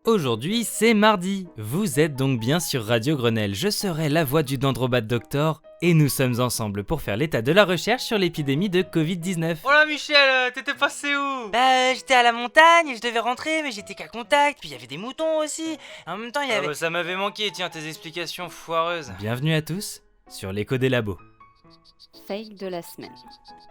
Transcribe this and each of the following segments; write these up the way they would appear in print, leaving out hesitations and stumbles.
Aujourd'hui, c'est mardi. Vous êtes donc bien sur Radio Grenelle. Je serai la voix du Dendrobat Doctor et nous sommes ensemble pour faire l'état de la recherche sur l'épidémie de Covid-19. Oh là Michel, t'étais passé où? J'étais à la montagne, je devais rentrer, mais j'étais qu'à contact, puis il y avait des moutons aussi. En même temps, il y avait... Ça m'avait manqué, tiens, tes explications foireuses. Bienvenue à tous sur l'écho des labos. Fail de la semaine.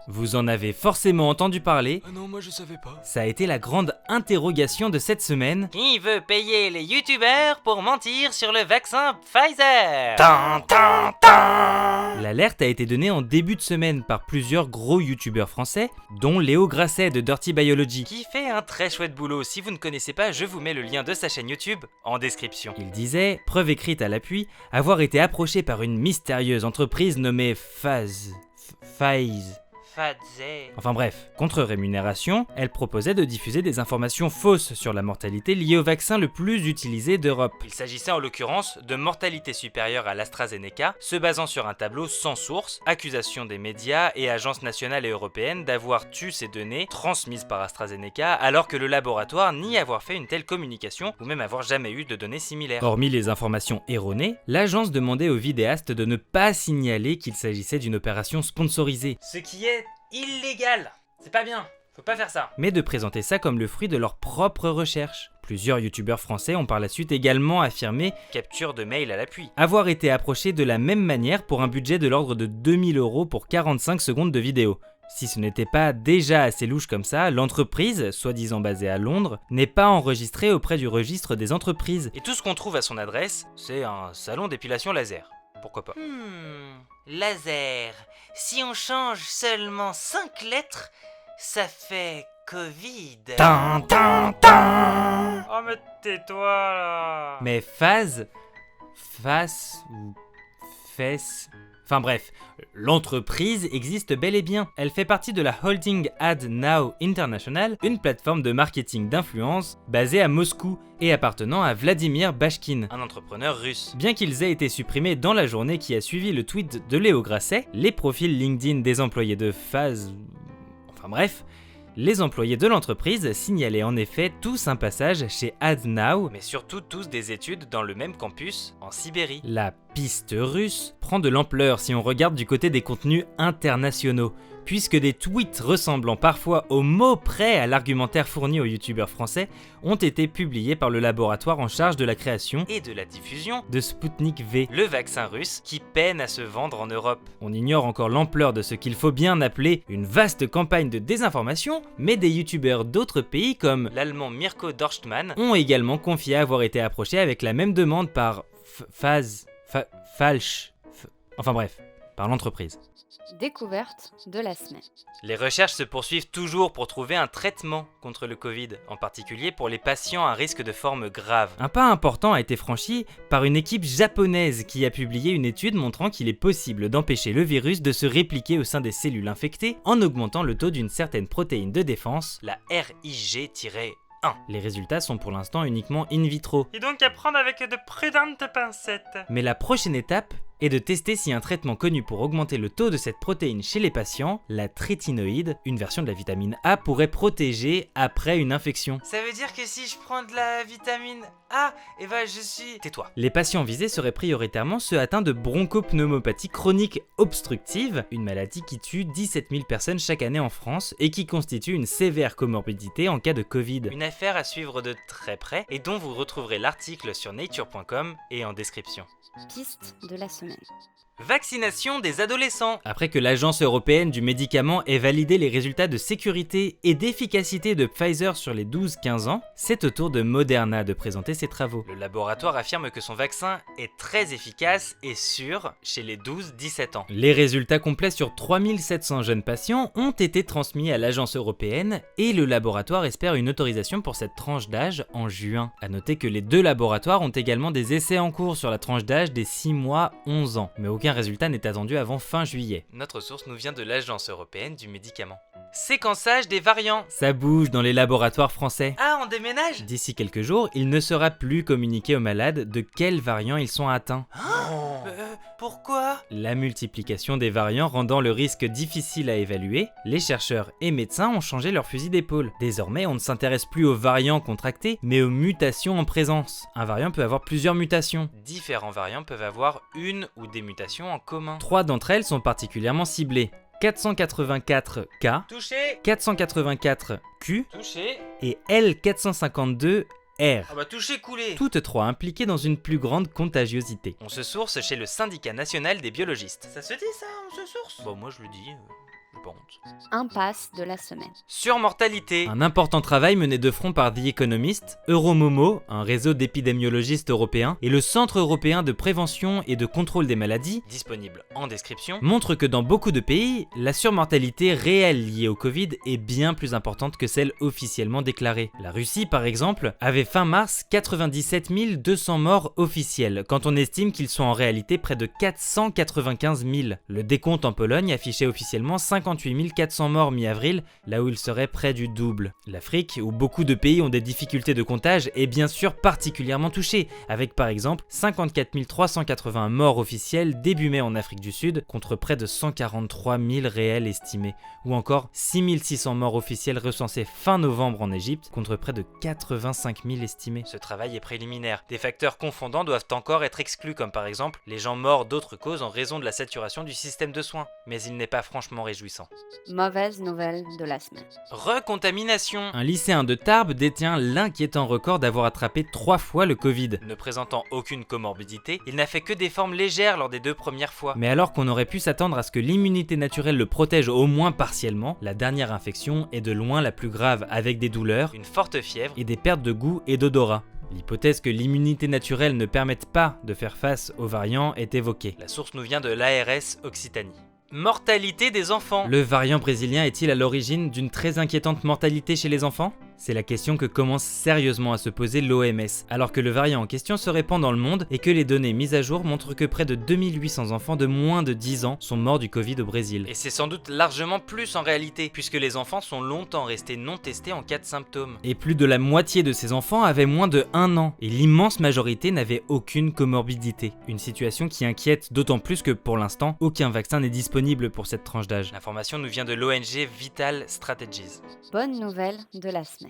Vous en avez forcément entendu parler. Ah non, moi je savais pas. Ça a été la grande interrogation de cette semaine. Qui veut payer les youtubeurs pour mentir sur le vaccin Pfizer? L'alerte a été donnée en début de semaine par plusieurs gros youtubeurs français, dont Léo Grasset de Dirty Biology. Qui fait un très chouette boulot. Si vous ne connaissez pas, je vous mets le lien de sa chaîne YouTube en description. Il disait, preuve écrite à l'appui, avoir été approché par une mystérieuse entreprise nommée Pfizer. Enfin bref, contre rémunération, elle proposait de diffuser des informations fausses sur la mortalité liée au vaccin le plus utilisé d'Europe. Il s'agissait en l'occurrence de mortalité supérieure à l'AstraZeneca, se basant sur un tableau sans source, accusation des médias et agences nationales et européennes d'avoir tué ces données transmises par AstraZeneca alors que le laboratoire nie avoir fait une telle communication ou même avoir jamais eu de données similaires. Hormis les informations erronées, l'agence demandait aux vidéastes de ne pas signaler qu'il s'agissait d'une opération sponsorisée. Ce qui est illégal. C'est pas bien. Faut pas faire ça. Mais de présenter ça comme le fruit de leur propre recherche. Plusieurs youtubeurs français ont par la suite également affirmé Capture de mail à l'appui. avoir été approchés de la même manière pour un budget de l'ordre de 2000 € pour 45 secondes de vidéo. Si ce n'était pas déjà assez louche comme ça, l'entreprise, soi-disant basée à Londres, n'est pas enregistrée auprès du registre des entreprises. Et tout ce qu'on trouve à son adresse, c'est un salon d'épilation laser. Pourquoi pas? Laser. Si on change seulement 5 lettres, ça fait Covid. Oh mais tais-toi là. Mais face ou fesse... Enfin bref, l'entreprise existe bel et bien. Elle fait partie de la Holding Ad Now International, une plateforme de marketing d'influence basée à Moscou et appartenant à Vladimir Bashkin, Un entrepreneur russe. Bien qu'ils aient été supprimés dans la journée qui a suivi le tweet de Léo Grasset, les profils LinkedIn des employés de Phase... Enfin bref, les employés de l'entreprise signalaient en effet tous un passage chez AdNow, Mais surtout tous des études dans le même campus, en Sibérie. la piste russe prend de l'ampleur si on regarde du côté des contenus internationaux, puisque des tweets ressemblant parfois au mot près à l'argumentaire fourni aux youtubeurs français ont été publiés par le laboratoire en charge de la création Et de la diffusion, de Sputnik V. le vaccin russe qui peine à se vendre en Europe. On ignore encore l'ampleur de ce qu'il faut bien appeler une vaste campagne de désinformation, mais des youtubeurs d'autres pays comme L'allemand Mirko Dorstmann, ont également confié avoir été approchés avec la même demande par enfin bref, par l'entreprise. Découverte de la semaine. les recherches se poursuivent toujours pour trouver un traitement contre le Covid, en particulier pour les patients à risque de forme grave. Un pas important a été franchi par une équipe japonaise qui a publié une étude montrant qu'il est possible d'empêcher le virus de se répliquer au sein des cellules infectées en augmentant le taux d'une certaine protéine de défense. La RIG-1. Les résultats sont pour l'instant uniquement in vitro. Et donc à prendre avec de prudentes pincettes. Mais la prochaine étape est de tester si un traitement connu pour augmenter le taux de cette protéine chez les patients, la trétinoïde, une version de la vitamine A, pourrait protéger après une infection. Ça veut dire que si je prends de la vitamine A, je suis... Tais-toi. Les patients visés seraient prioritairement ceux atteints de bronchopneumopathie chronique obstructive, une maladie qui tue 17 000 personnes chaque année en France et qui constitue une sévère comorbidité en cas de Covid. Une affaire à suivre de très près et dont vous retrouverez l'article sur nature.com et en description. Piste de la semaine. Vaccination des adolescents. Après que l'Agence européenne du médicament ait validé les résultats de sécurité et d'efficacité de Pfizer sur les 12-15 ans, c'est au tour de Moderna de présenter ses travaux. Le laboratoire affirme que son vaccin est très efficace et sûr chez les 12-17 ans. Les résultats complets sur 3700 jeunes patients ont été transmis à l'Agence européenne et le laboratoire espère une autorisation pour cette tranche d'âge en juin. A noter que les deux laboratoires ont également des essais en cours sur la tranche d'âge des 6 mois 11 ans, mais aucun résultat n'est attendu avant fin juillet. Notre source nous vient de l'Agence européenne du médicament. Séquençage des variants. Ça bouge dans les laboratoires français. Ah, on déménage? D'ici quelques jours, il ne sera plus communiqué aux malades de quels variants ils sont atteints. Pourquoi? La multiplication des variants rendant le risque difficile à évaluer, les chercheurs et médecins ont changé leur fusil d'épaule. Désormais, on ne s'intéresse plus aux variants contractés, mais aux mutations en présence. Un variant peut avoir plusieurs mutations. Différents variants peuvent avoir une ou des mutations en commun. 3 d'entre elles sont particulièrement ciblées. 484K, Touché! 484Q Touché! et L452R. Ah bah touché coulé! Toutes trois impliquées dans une plus grande contagiosité. On se source chez le syndicat national des biologistes. Ça se dit ça, on se source? Bon moi je le dis, j'ai pas honte. Impasse de la semaine. Surmortalité! Un important travail mené de front par The Economist, Euromomo, un réseau d'épidémiologistes européens, et le Centre européen de prévention et de contrôle des maladies, Disponible en description. montre que dans beaucoup de pays, la surmortalité réelle liée au Covid est bien plus importante que celle officiellement déclarée. La Russie, par exemple, avait fin mars 97 200 morts officiels, quand on estime qu'ils sont en réalité près de 495 000. Le décompte en Pologne affichait officiellement 58 400 morts mi-avril, là où il serait près du double. L'Afrique, où beaucoup de pays ont des difficultés de comptage, est bien sûr particulièrement touchée, avec par exemple 54 380 morts officiels début mai en Afrique du Sud, contre près de 143 000 réels estimés, ou encore 6 600 morts officiels recensés fin novembre en Égypte, contre près de 85 000 estimés. Ce travail est préliminaire. Des facteurs confondants doivent encore être exclus, comme par exemple les gens morts d'autres causes en raison de la saturation du système de soins. Mais il n'est pas franchement réjouissant. Mauvaise nouvelle de la semaine. Recontamination! Un lycéen de Tarbes détient l'inquiétant record d'avoir attrapé 3 fois le Covid. Ne présentant aucune comorbidité, il n'a fait que des formes légères lors des 2 premières fois. Mais alors qu'on aurait pu s'attendre à ce que l'immunité naturelle le protège au moins partiellement, la dernière infection est de loin la plus grave, avec des douleurs Une forte fièvre, et des pertes de goût et d'odorat. L'hypothèse que l'immunité naturelle ne permette pas de faire face aux variants est évoquée. la source nous vient de l'ARS Occitanie. Mortalité des enfants! Le variant brésilien est-il à l'origine d'une très inquiétante mortalité chez les enfants ? C'est la question que commence sérieusement à se poser l'OMS, alors que le variant en question se répand dans le monde et que les données mises à jour montrent que près de 2800 enfants de moins de 10 ans sont morts du Covid au Brésil. Et c'est sans doute largement plus en réalité, puisque les enfants sont longtemps restés non testés en cas de symptômes. Et plus de la moitié de ces enfants avaient moins de 1 an, et l'immense majorité n'avait aucune comorbidité. Une situation qui inquiète d'autant plus que pour l'instant, aucun vaccin n'est disponible pour cette tranche d'âge. L'information nous vient de l'ONG Vital Strategies. Bonne nouvelle de la semaine.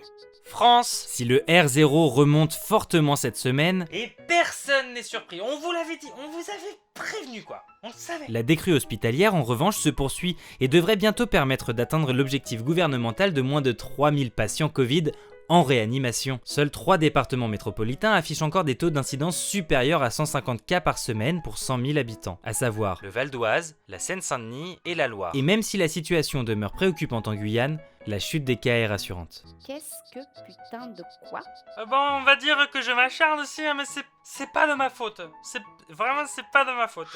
France! Si le R0 remonte fortement cette semaine, Et personne n'est surpris, on vous l'avait dit, on vous avait prévenu quoi, on le savait. la décrue hospitalière en revanche se poursuit et devrait bientôt permettre d'atteindre l'objectif gouvernemental de moins de 3000 patients Covid en réanimation. Seuls 3 départements métropolitains affichent encore des taux d'incidence supérieurs à 150 cas par semaine pour 100 000 habitants, à savoir. Le Val d'Oise, la Seine-Saint-Denis et la Loire. Et même si la situation demeure préoccupante en Guyane, la chute des cas est rassurante. Qu'est-ce que putain de quoi? Bon, on va dire que je m'acharne aussi, hein, mais c'est pas de ma faute. C'est pas de ma faute.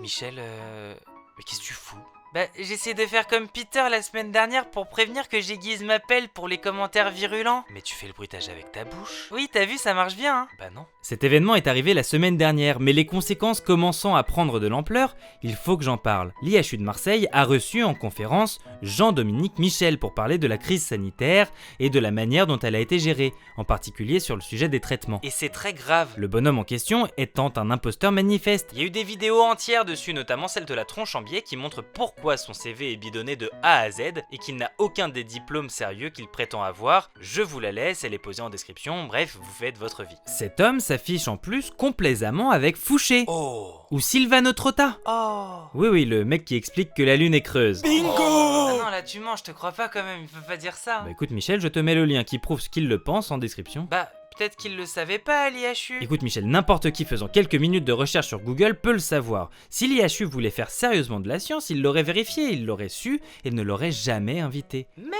Michel, mais qu'est-ce que tu fous? Bah, j'essaie de faire comme Peter la semaine dernière pour prévenir que j'aiguise ma pelle pour les commentaires virulents. Mais tu fais le bruitage avec ta bouche. Oui, t'as vu, ça marche bien, hein. Bah non. Cet événement est arrivé la semaine dernière, mais les conséquences commençant à prendre de l'ampleur, il faut que j'en parle. L'IHU de Marseille a reçu en conférence Jean-Dominique Michel pour parler de la crise sanitaire et de la manière dont elle a été gérée, en particulier sur le sujet des traitements. Et c'est très grave. Le bonhomme en question étant un imposteur manifeste. Il y a eu des vidéos entières dessus, notamment celle de la tronche en biais qui montre pourquoi son CV est bidonné de A à Z et qu'il n'a aucun des diplômes sérieux qu'il prétend avoir. Je vous la laisse, elle est posée en description, bref, vous faites votre vie. Cet homme s'affiche en plus complaisamment avec Fouché Oh! ou Sylvano Trotta. Oh! Oui, le mec qui explique que la lune est creuse. Bingo! Ah non, là tu mens, je te crois pas quand même, il peut pas dire ça. Bah écoute Michel, je te mets le lien qui prouve ce qu'il le pense en description. Bah, peut-être qu'il le savait pas à l'IHU. Écoute Michel, n'importe qui faisant quelques minutes de recherche sur Google peut le savoir. Si l'IHU voulait faire sérieusement de la science, il l'aurait vérifié, il l'aurait su et ne l'aurait jamais invité. Mais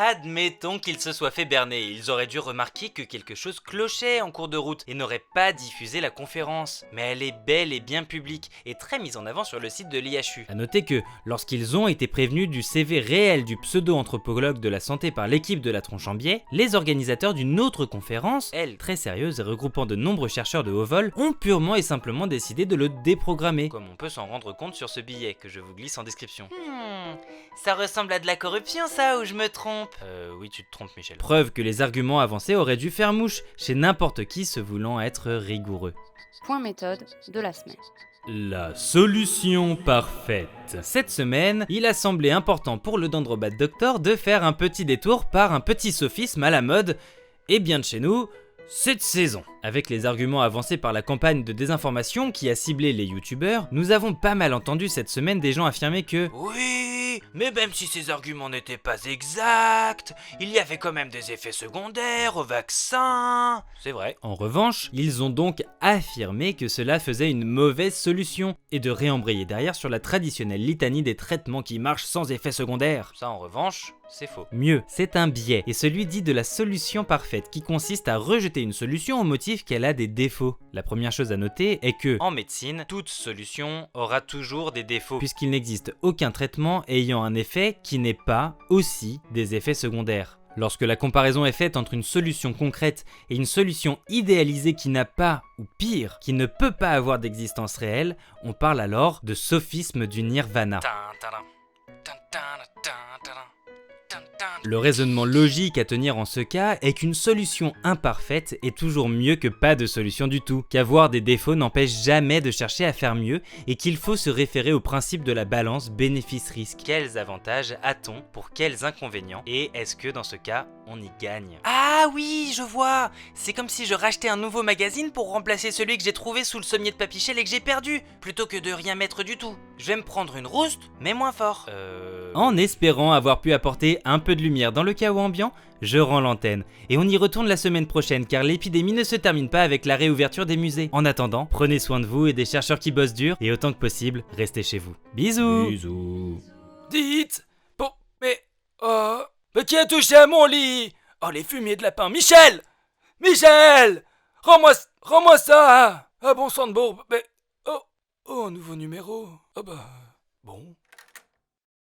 admettons qu'il se soit fait berner, ils auraient dû remarquer que quelque chose clochait en cours de route et n'auraient pas diffusé la conférence. Mais elle est belle et bien publique et très mise en avant sur le site de l'IHU. A noter que, lorsqu'ils ont été prévenus du CV réel du pseudo-anthropologue de la santé par l'équipe de la tronche en biais, les organisateurs d'une autre conférence, elle très sérieuse et regroupant de nombreux chercheurs de haut vol, ont purement et simplement décidé de le déprogrammer. Comme on peut s'en rendre compte sur ce billet que je vous glisse en description. Ça ressemble à de la corruption ça, ou je me trompe? trompes. Oui, tu te trompes, Michel. Preuve que les arguments avancés auraient dû faire mouche chez n'importe qui se voulant être rigoureux. Point méthode de la semaine. La solution parfaite. Cette semaine, il a semblé important pour le Dendrobat Doctor de faire un petit détour par un petit sophisme à la mode, et bien de chez nous, cette saison. Avec les arguments avancés par la campagne de désinformation qui a ciblé les youtubeurs, nous avons pas mal entendu cette semaine des gens affirmer que Oui, mais même si ces arguments n'étaient pas exacts, il y avait quand même des effets secondaires au vaccin. C'est vrai. en revanche, ils ont donc affirmé que cela faisait une mauvaise solution et de réembrayer derrière sur la traditionnelle litanie des traitements qui marchent sans effet secondaire. Ça, en revanche, c'est faux. Mieux, c'est un biais, et celui dit de la solution parfaite qui consiste à rejeter une solution au motif qu'elle a des défauts. La première chose à noter est que, En médecine, toute solution aura toujours des défauts. puisqu'il n'existe aucun traitement ayant un effet qui n'est pas aussi des effets secondaires. Lorsque la comparaison est faite entre une solution concrète et une solution idéalisée qui n'a pas, ou pire, qui ne peut pas avoir d'existence réelle, on parle alors de sophisme du nirvana. Le raisonnement logique à tenir en ce cas est qu'une solution imparfaite est toujours mieux que pas de solution du tout, qu'avoir des défauts n'empêche jamais de chercher à faire mieux et qu'il faut se référer au principe de la balance bénéfice-risque. Quels avantages a-t-on pour quels inconvénients? Et est-ce que dans ce cas, on y gagne? Ah oui, je vois. C'est comme si je rachetais un nouveau magazine pour remplacer celui que j'ai trouvé sous le sommier de Papichel et que j'ai perdu, plutôt que de rien mettre du tout. Je vais me prendre une rouste, mais moins fort. En espérant avoir pu apporter un peu de lumière dans le chaos ambiant, je rends l'antenne. Et on y retourne la semaine prochaine car l'épidémie ne se termine pas avec la réouverture des musées. En attendant, prenez soin de vous et des chercheurs qui bossent dur et autant que possible, restez chez vous. Bisous. Bisous. Dites. Bon, mais qui a touché à mon lit? Oh, les fumiers de lapin. Michel! Michel! Rends-moi ça! Ah bon sang de bourbe. Mais... Oh, un nouveau numéro. Ah bah... Bon...